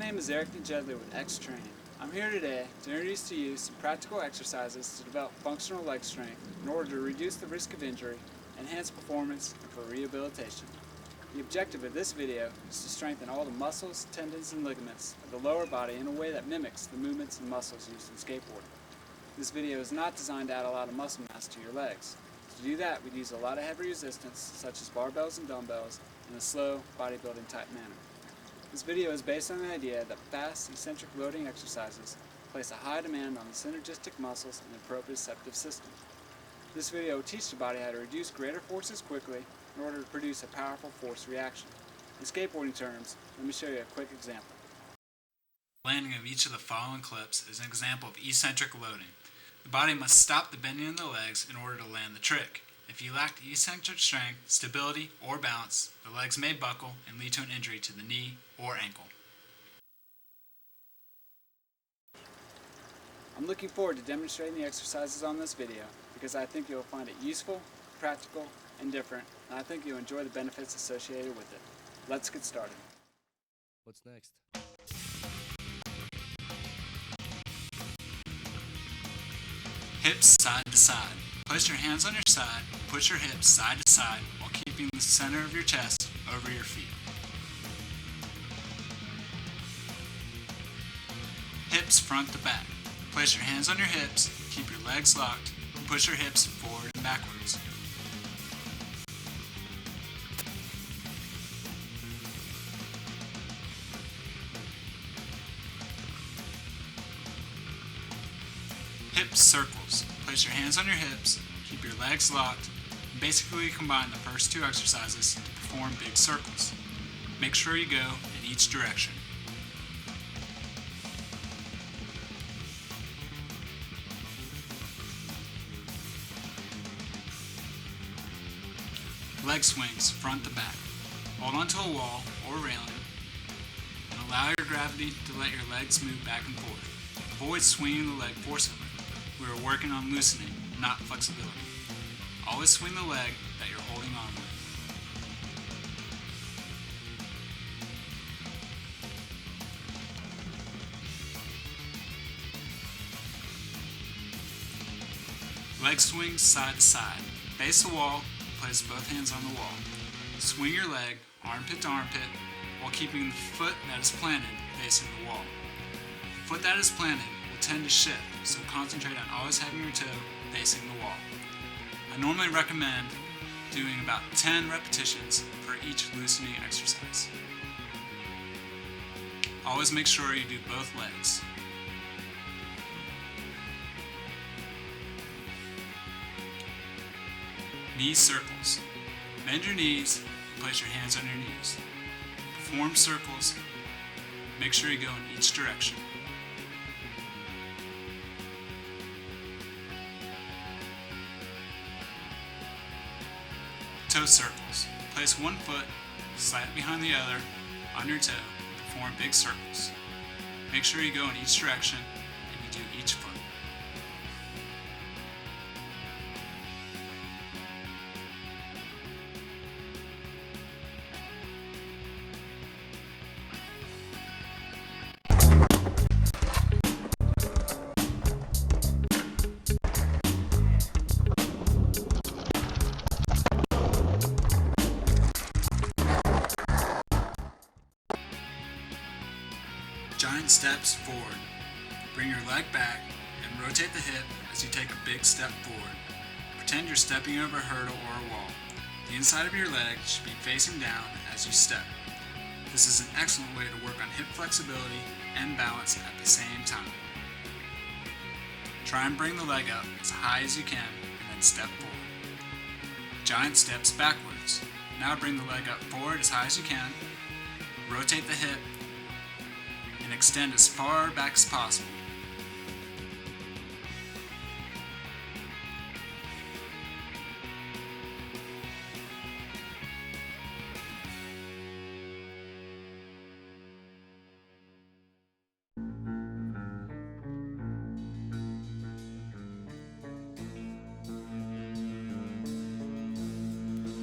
name is Eric Jedley with X Training. I'm here today to introduce to you some practical exercises to develop functional leg strength in order to reduce the risk of injury, enhance performance, and for rehabilitation. The objective of this video is to strengthen all the muscles, tendons, and ligaments of the lower body in a way that mimics the movements and muscles used in skateboarding. This video is not designed to add a lot of muscle mass to your legs. To do that, we'd use a lot of heavy resistance, such as barbells and dumbbells, in a slow, bodybuilding type manner. This video is based on the idea that fast, eccentric loading exercises place a high demand on the synergistic muscles and the proprioceptive system. This video will teach the body how to reduce greater forces quickly in order to produce a powerful force reaction. In skateboarding terms, let me show you a quick example. Landing of each of the following clips is an example of eccentric loading. The body must stop the bending of the legs in order to land the trick. If you lack eccentric strength, stability, or balance, the legs may buckle and lead to an injury to the knee or ankle. I'm looking forward to demonstrating the exercises on this video because I think you'll find it useful, practical, and different, and I think you'll enjoy the benefits associated with it. Let's get started. What's next? Hips side to side. Place your hands on your side and push your hips side to side while keeping the center of your chest over your feet. Hips front to back. Place your hands on your hips, keep your legs locked, and push your hips forward and backwards. Hip circles. Place your hands on your hips, keep your legs locked, and basically combine the first two exercises to perform big circles. Make sure you go in each direction. Leg swings front to back. Hold onto a wall or railing and allow your gravity to let your legs move back and forth. Avoid swinging the leg forcibly. We are working on loosening, not flexibility. Always swing the leg that you're holding on with. Leg swings side to side. Face the wall, place both hands on the wall. Swing your leg armpit to armpit while keeping the foot that is planted facing the wall. The foot that is planted will tend to shift, so concentrate on always having your toe facing the wall. I normally recommend doing about 10 repetitions for each loosening exercise. Always make sure you do both legs. Knee circles. Bend your knees and place your hands on your knees. Perform circles. Make sure you go in each direction. Toe circles. Place one foot slightly behind the other on your toe and perform big circles. Make sure you go in each direction and you do each foot. Giant steps forward. Bring your leg back and rotate the hip as you take a big step forward. Pretend you're stepping over a hurdle or a wall. The inside of your leg should be facing down as you step. This is an excellent way to work on hip flexibility and balance at the same time. Try and bring the leg up as high as you can and then step forward. Giant steps backwards. Now bring the leg up forward as high as you can. Rotate the hip and extend as far back as possible.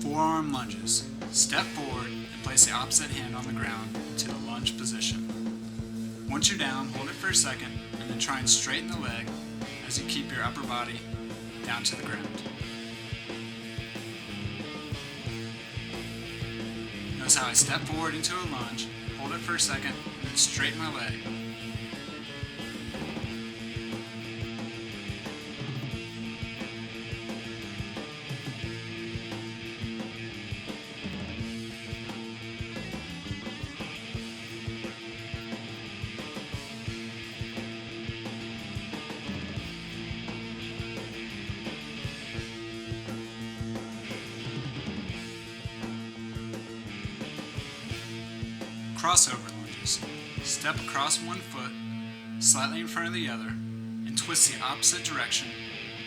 Forearm lunges. Step forward and place the opposite hand on the ground into the lunge position. Once you're down, hold it for a second, and then try and straighten the leg as you keep your upper body down to the ground. Notice how I step forward into a lunge, hold it for a second, and then straighten my leg. Crossover lunges. Step across one foot, slightly in front of the other, and twist the opposite direction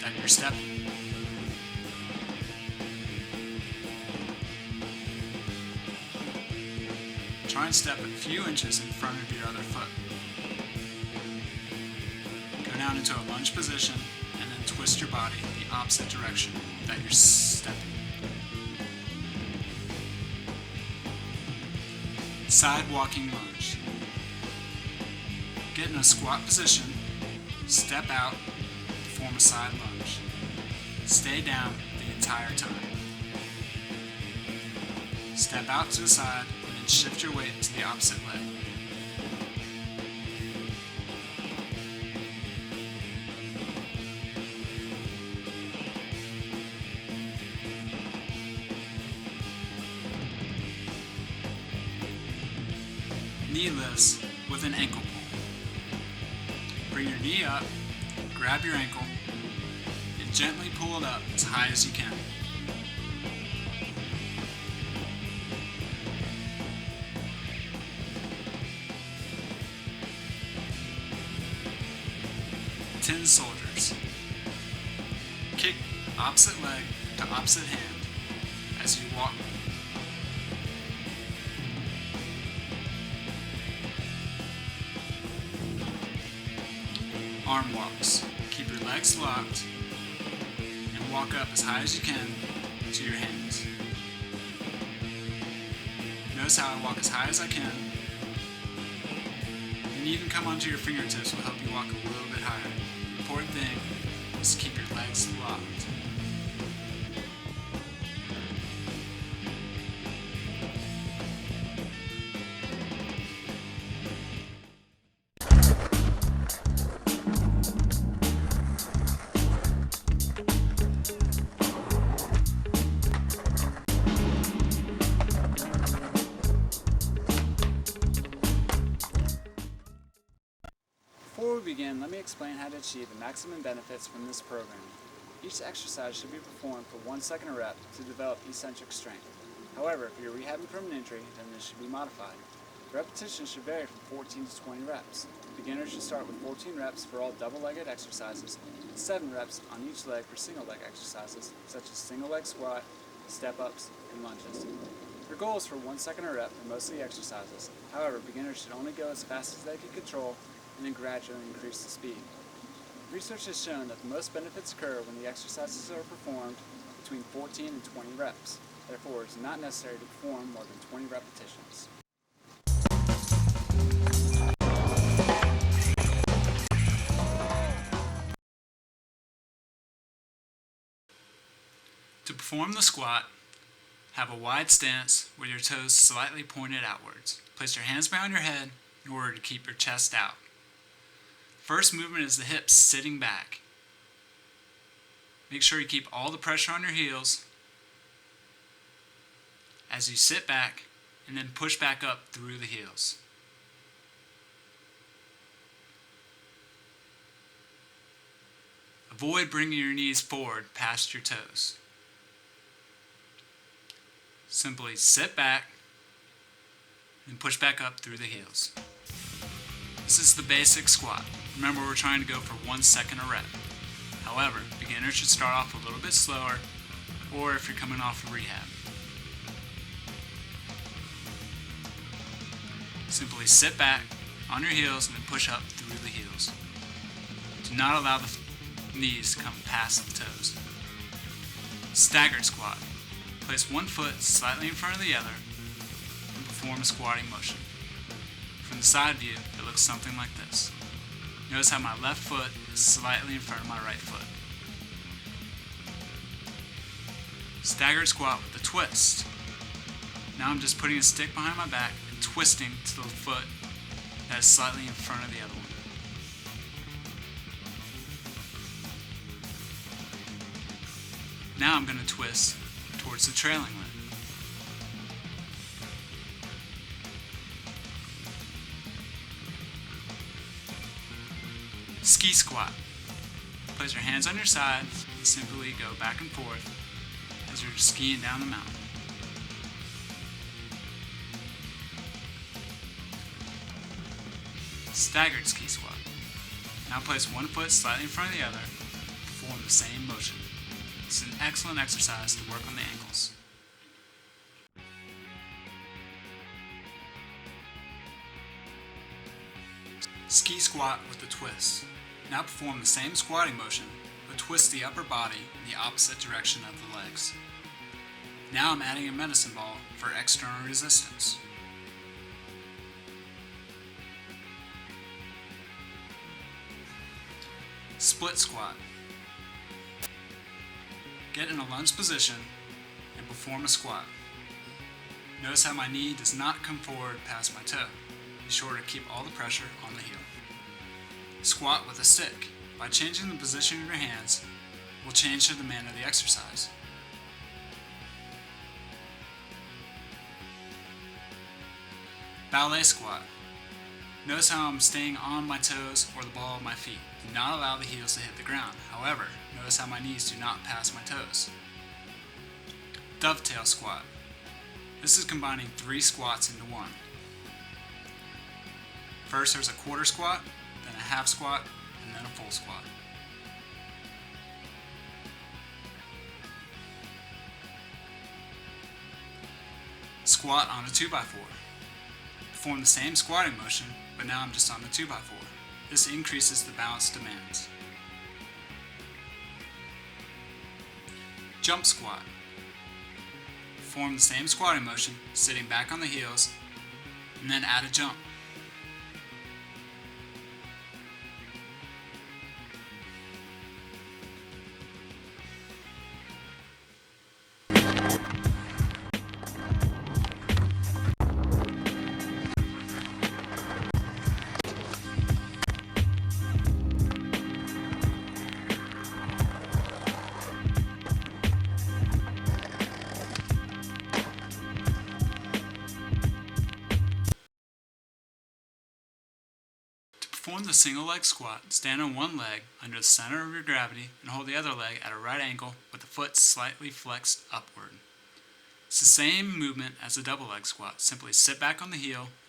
that you're stepping. Try and step a few inches in front of your other foot. Go down into a lunge position and then twist your body the opposite direction that you're stepping. Side walking lunge. Get in a squat position, step out, form a side lunge. Stay down the entire time. Step out to the side and then shift your weight to the opposite leg. Knee lifts with an ankle pull. Bring your knee up, grab your ankle, and gently pull it up as high as you can. Tin soldiers. Kick opposite leg to opposite hand as you walk. Arm walks. Keep your legs locked and walk up as high as you can to your hands. Notice how I walk as high as I can, and even come onto your fingertips will help you walk a little bit higher. The important thing is to keep your legs locked. Before we begin, let me explain how to achieve the maximum benefits from this program. Each exercise should be performed for 1 second a rep to develop eccentric strength. However, if you're rehabbing from an injury, then this should be modified. The repetitions should vary from 14 to 20 reps. Beginners should start with 14 reps for all double-legged exercises and 7 reps on each leg for single-leg exercises, such as single-leg squat, step-ups, and lunges. Your goal is for 1 second a rep for most of the exercises. However, beginners should only go as fast as they can control and then gradually increase the speed. Research has shown that the most benefits occur when the exercises are performed between 14 and 20 reps. Therefore, it is not necessary to perform more than 20 repetitions. To perform the squat, have a wide stance with your toes slightly pointed outwards. Place your hands behind your head in order to keep your chest out. First movement is the hips sitting back. Make sure you keep all the pressure on your heels as you sit back and then push back up through the heels. Avoid bringing your knees forward past your toes. Simply sit back and push back up through the heels. This is the basic squat. Remember, we're trying to go for 1 second a rep. However, beginners should start off a little bit slower, or if you're coming off of rehab. Simply sit back on your heels and then push up through the heels. Do not allow the knees to come past the toes. Staggered squat. Place one foot slightly in front of the other and perform a squatting motion. From the side view, it looks something like this. Notice how my left foot is slightly in front of my right foot. Staggered squat with a twist. Now I'm just putting a stick behind my back and twisting to the foot that is slightly in front of the other one. Now I'm going to twist towards the trailing leg. Ski squat. Place your hands on your side and simply go back and forth as you're skiing down the mountain. Staggered ski squat. Now place one foot slightly in front of the other, perform the same motion. It's an excellent exercise to work on the ankles. Ski squat with a twist. Now perform the same squatting motion, but twist the upper body in the opposite direction of the legs. Now I'm adding a medicine ball for external resistance. Split squat. Get in a lunge position and perform a squat. Notice how my knee does not come forward past my toe. Be sure to keep all the pressure on the heel. Squat with a stick. By changing the position of your hands, will change the demand of the exercise. Ballet squat. Notice how I'm staying on my toes or the ball of my feet. Do not allow the heels to hit the ground. However, notice how my knees do not pass my toes. Dovetail squat. This is combining 3 squats into one. First there's a quarter squat, then a half squat, and then a full squat. Squat on a 2x4. Perform the same squatting motion, but now I'm just on the 2x4. This increases the balance demands. Jump squat. Perform the same squatting motion, sitting back on the heels, and then add a jump. To perform the single leg squat, stand on one leg under the center of your gravity and hold the other leg at a right angle with the foot slightly flexed upward. It's the same movement as the double leg squat. Simply sit back on the heel